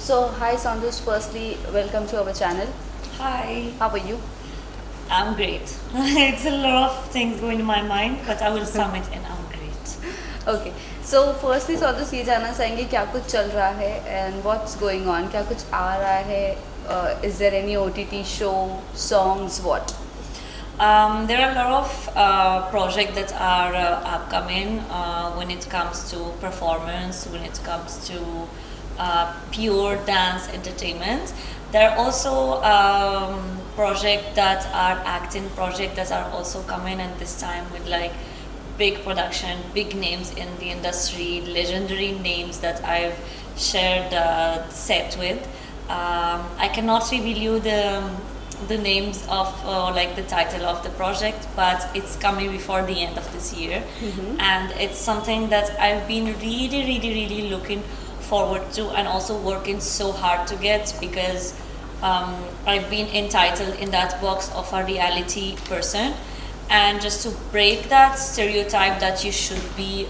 So, hi Soundous, firstly, welcome to our channel. Hi, How are you? I'm great. It's a lot of things going in my mind, but I will sum it in I'm great. Okay, so firstly Soundous ये जानना चाहेंगे क्या कुछ चल रहा है and what's going on? क्या कुछ आ रहा है? Is there any OTT show, songs, what? There are a lot of projects that are upcoming when it comes to performance, when it comes to pure dance entertainment. There are also projects that are acting projects that are also coming, and this time with like big production, big names in the industry, legendary names that I've shared set with. I cannot reveal you the names of like the title of the project, but it's coming before the end of this year, and it's something that I've been really looking forward to and also working so hard to get, because I've been entitled in that box of a reality person, and just to break that stereotype that you should be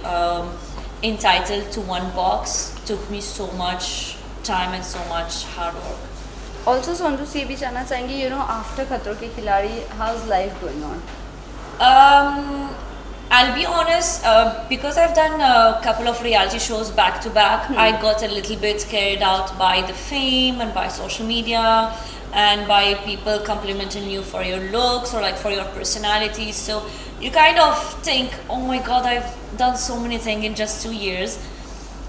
entitled to one box took me so much time and so much hard work. Also Soundous ये भी जानना चाहेंगे, after खतरों के खिलाड़ी, how's life going on? I'll be honest, because I've done a couple of reality shows back to back, I got a little bit carried out by the fame and by social media and by people complimenting you for your looks or like for your personality. So you kind of think, oh my god, I've done so many things in just 2 years.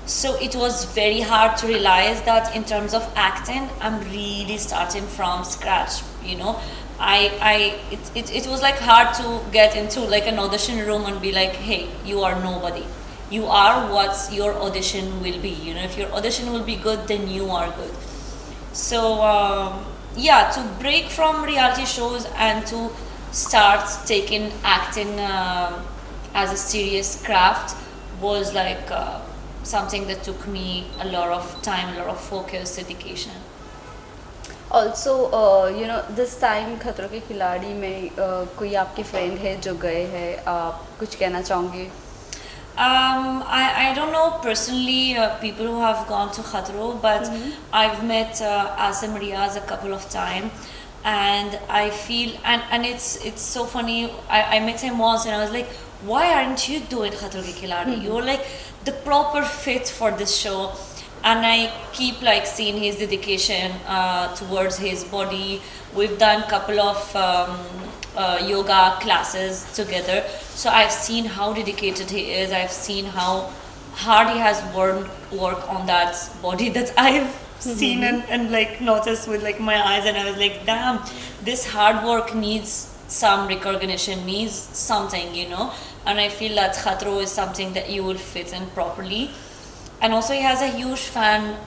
So it was very hard to realize that in terms of acting, I'm really starting from scratch. It was like hard to get into like an audition room and be like, hey, you are nobody. You are what your audition will be. If your audition will be good, then you are good. So yeah, to break from reality shows and to start taking acting as a serious craft was like something that took me a lot of time, a lot of focus, dedication. Also, this time खतरों के खिलाड़ी में कोई आपके friend है जो गए हैं, आप कुछ कहना चाहोगे? I don't know personally people who have gone to Khatro, but I've met Asim Riaz a couple of times, and I feel and it's so funny. I met him once and I was like, why aren't you doing Khatro ke Khiladi? You're like the proper fit for this show. And I keep like seeing his dedication towards his body. We've done a couple of yoga classes together, so I've seen how dedicated he is. I've seen how hard he has work on that body that I've seen and like noticed with like my eyes, and I was like, damn, this hard work needs some recognition, needs something, and I feel that Khatro is something that you will fit in properly. And also he has a huge fan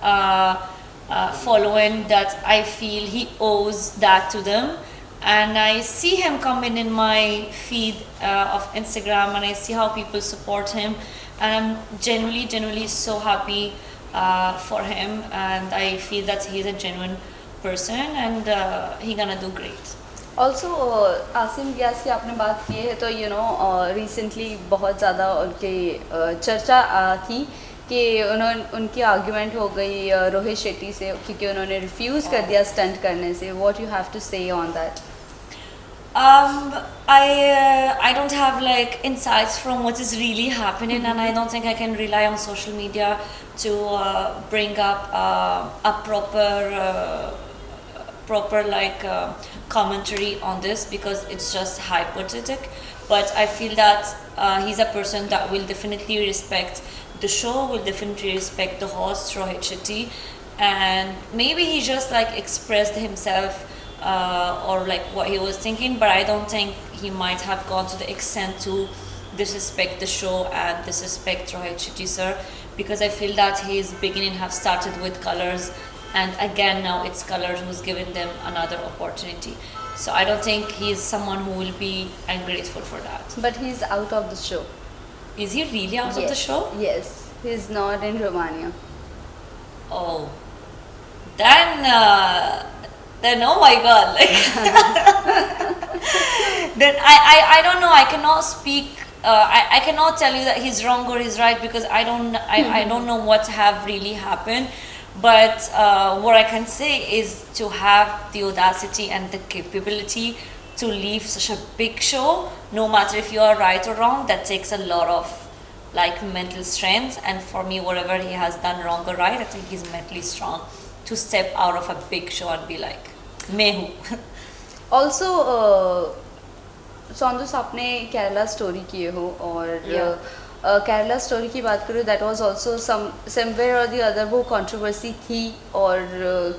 following that I feel he owes that to them. And I see him coming in my feed of Instagram, and I see how people support him, and I'm genuinely so happy for him, and I feel that he's a genuine person, and he's gonna do great. Also, Asim रियाज की आपने बात की है, तो recently बहुत ज़्यादा उनके चर्चा थी कि उनकी आर्ग्यूमेंट हो गई रोहित शेट्टी से, क्योंकि उन्होंने रिफ्यूज़ कर दिया स्टंट करने से. व्हाट यू हैव टू से on that? I don't have like insights from what is really happening, and I don't think I can rely on social media to bring up a proper like commentary on this, because it's just hypothetical. But I feel that he's a person that will definitely respect the show, will definitely respect the host Rohit Shetty, and maybe he just like expressed himself or like what he was thinking, but I don't think he might have gone to the extent to disrespect the show and disrespect Rohit Shetty sir, because I feel that his beginning have started with Colors, and again now it's Colors who's given them another opportunity. So I don't think he's someone who will be ungrateful for that. But he's out of the show. Is he really out of the show? Yes, he's not in Romania. Oh, then oh my god, like then I don't know. I cannot speak. I cannot tell you that he's wrong or he's right, because I don't know what have really happened. But what I can say is to have the audacity and the capability to leave such a big show, no matter if you are right or wrong, that takes a lot of like mental strength. And for me, whatever he has done wrong or right, I think he's mentally strong to step out of a big show and be like, मैं हूँ. Also, सौंदस आपने Kerala story किए हो और Kerala story की बात करूँ that was also somewhere और द अदर वो कंट्रोवर्सी थी और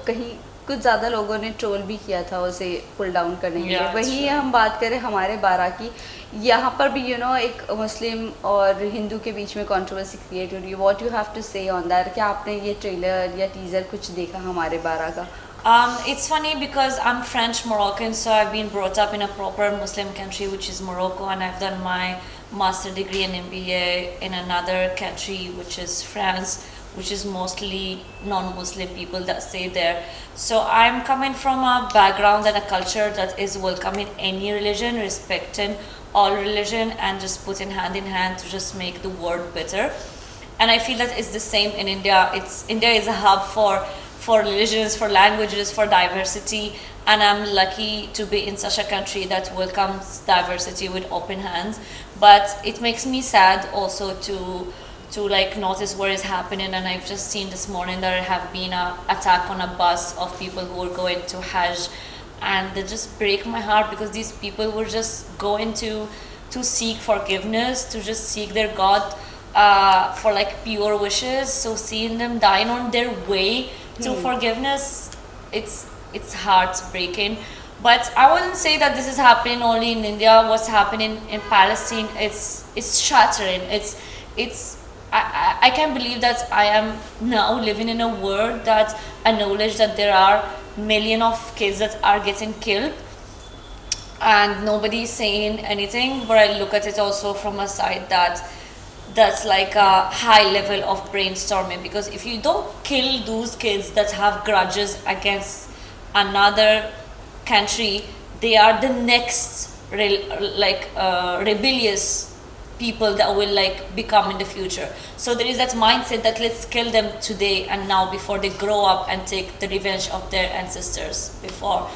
कहीं कुछ ज़्यादा लोगों ने ट्रोल भी किया था उसे पुल डाउन करने के लिए. वहीं हम बात करें हमारे बारा की, यहाँ पर भी एक मुस्लिम और हिंदू के बीच में कंट्रोवर्सी क्रिएट हो रही है. व्हाट यू हैव टू से ऑन दैट? क्या आपने ये ट्रेलर या टीज़र कुछ देखा हमारे बारा का? It's funny because I'm French Moroccan, so I've been brought up in a proper Muslim country, which is Morocco, and I've done my master degree and MBA in another country, which is France, which is mostly non-Muslim people that stay there. So I'm coming from a background and a culture that is welcoming any religion, respecting all religion, and just putting hand in hand to just make the world better. And I feel that it's the same in India. India is a hub for religions, for languages, for diversity, and I'm lucky to be in such a country that welcomes diversity with open hands. But it makes me sad also to like notice what is happening, and I've just seen this morning there have been an attack on a bus of people who were going to Hajj, and they just break my heart because these people were just going to seek forgiveness, to just seek their God for like pure wishes. So seeing them dying on their way to forgiveness, it's heartbreaking. But I wouldn't say that this is happening only in India. What's happening in Palestine, it's shattering. I can't believe that I am now living in a world that acknowledge that there are millions of kids that are getting killed and nobody is saying anything. But I look at it also from a side that's like a high level of brainstorming, because if you don't kill those kids that have grudges against another country, they are the next rebellious people that will like become in the future. So there is that mindset that let's kill them today and now before they grow up and take the revenge of their ancestors before.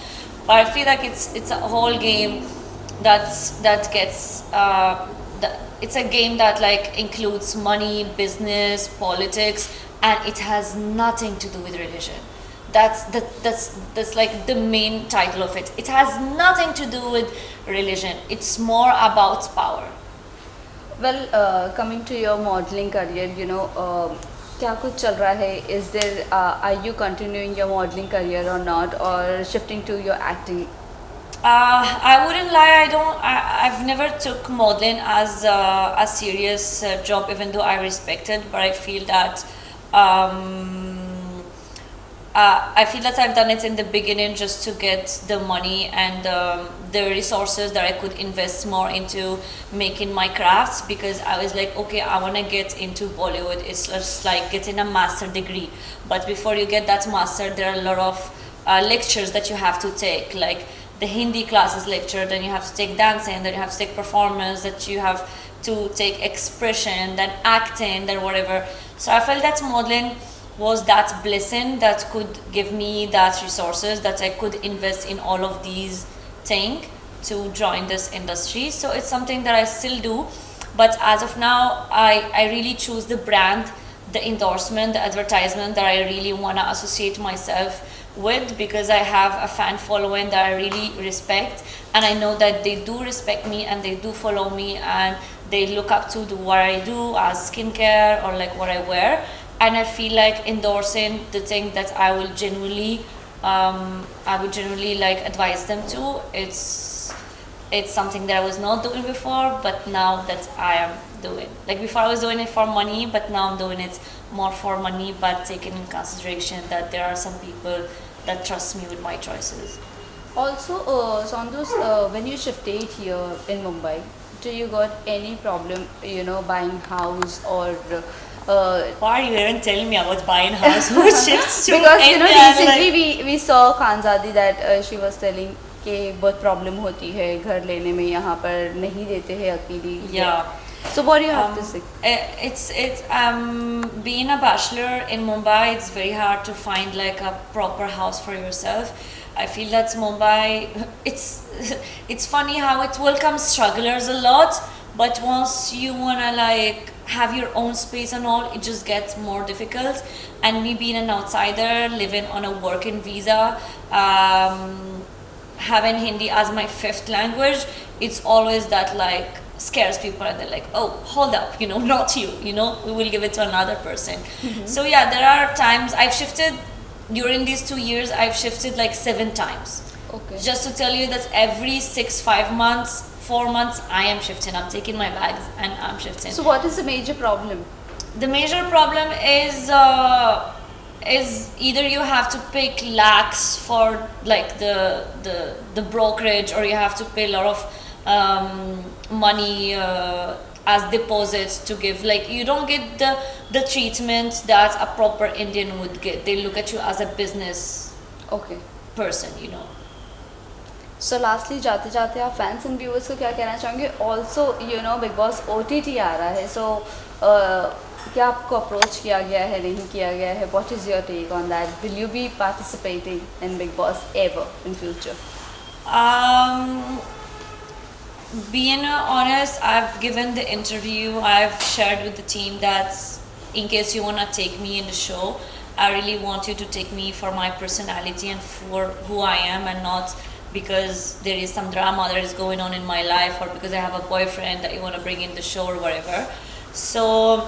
But I feel like it's a whole game that gets it's a game that like includes money, business, politics, and it has nothing to do with religion. That's like the main title of it. It has nothing to do with religion. It's more about power. Well, coming to your modeling career, क्या कुछ चल रहा है? Is there are you continuing your modeling career or not, or shifting to your acting? I wouldn't lie. I've never took modeling as a serious job, even though I respect it. But I feel that I've done it in the beginning just to get the money and the resources that I could invest more into making my crafts, because I was like, okay, I want to get into Bollywood. It's just like getting a master degree. But before you get that master, there are a lot of lectures that you have to take, like the Hindi classes lecture, then you have to take dancing, then you have to take performance, that you have to take expression, then acting, then whatever. So I felt that modeling was that blessing that could give me that resources that I could invest in all of these things to join this industry. So it's something that I still do, but as of now I really choose the brand, the endorsement, the advertisement that I really want to associate myself with, because I have a fan following that I really respect, and I know that they do respect me and they do follow me and they look up to what I do as skincare or like what I wear. And I feel like endorsing the thing that I would genuinely like advise them to. It's something that I was not doing before, but now that I am doing. Like before I was doing it for money, but now I'm doing it more for money, but taking in consideration that there are some people that trust me with my choices. Also, Soundous, when you shifted here in Mumbai, do you got any problem, buying house or? Why are you even telling me about buying house? Who shifts to because India? Recently we saw Khanzadi that she was telling कि बहुत problem होती है घर लेने में, यहाँ पर नहीं देते हैं अकेली. Yeah. So what do you have to say? It's being a bachelor in Mumbai, it's very hard to find like a proper house for yourself. I feel that Mumbai, it's funny how it welcomes strugglers a lot, but once you wanna like have your own space and all, it just gets more difficult. And me being an outsider, living on a working visa, having Hindi as my fifth language, it's always that like scares people, and they're like, oh, hold up, you know, not you, you know, we will give it to another person. So yeah, there are times I've shifted during these 2 years. I've shifted like 7 times. Okay. Just to tell you that every 5 months, 4 months, I am shifting. I'm taking my bags and I'm shifting. So what is the major problem? The major problem is either you have to pay lakhs for like the brokerage, or you have to pay a lot of money as deposits to give. Like, you don't get the treatment that a proper Indian would get. They look at you as a business Okay. person, you know. So lastly, जाते जाते आप fans and viewers को क्या कहना चाहोंगे? Also, you know, Big Boss OTT आ रहा है, so क्या आपको approach किया गया है, नहीं किया गया है? What is your take on that? Will you be participating in Big Boss ever in future? Being honest, I've given the interview, I've shared with the team that in case you want to take me in the show, I really want you to take me for my personality and for who I am, and not because there is some drama that is going on in my life, or because I have a boyfriend that you want to bring in the show or whatever. So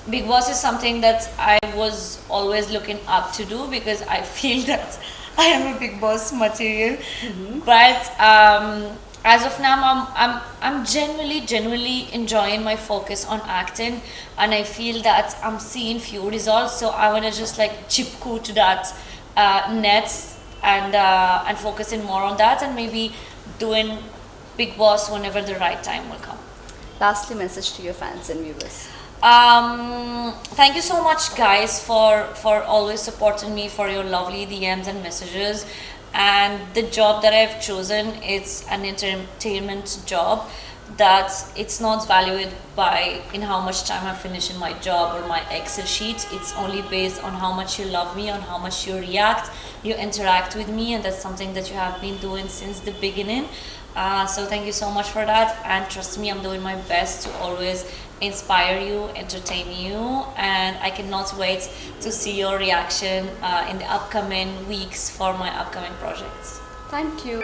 Big Boss is something that I was always looking up to do, because I feel that I am a Big Boss material. But as of now, I'm genuinely enjoying my focus on acting, and I feel that I'm seeing few results. So I want to just like chipku to that net and focusing more on that, and maybe doing Big Boss whenever the right time will come. Lastly, message to your fans and viewers. Thank you so much, guys, for always supporting me, for your lovely DMs and messages. And the job that I've chosen, it's an entertainment job, that it's not valued by in how much time I finish in my job or my Excel sheet. It's only based on how much you love me, on how much you react, you interact with me, and that's something that you have been doing since the beginning. So thank you so much for that, and trust me, I'm doing my best to always inspire you, entertain you, and I cannot wait to see your reaction in the upcoming weeks for my upcoming projects. Thank you.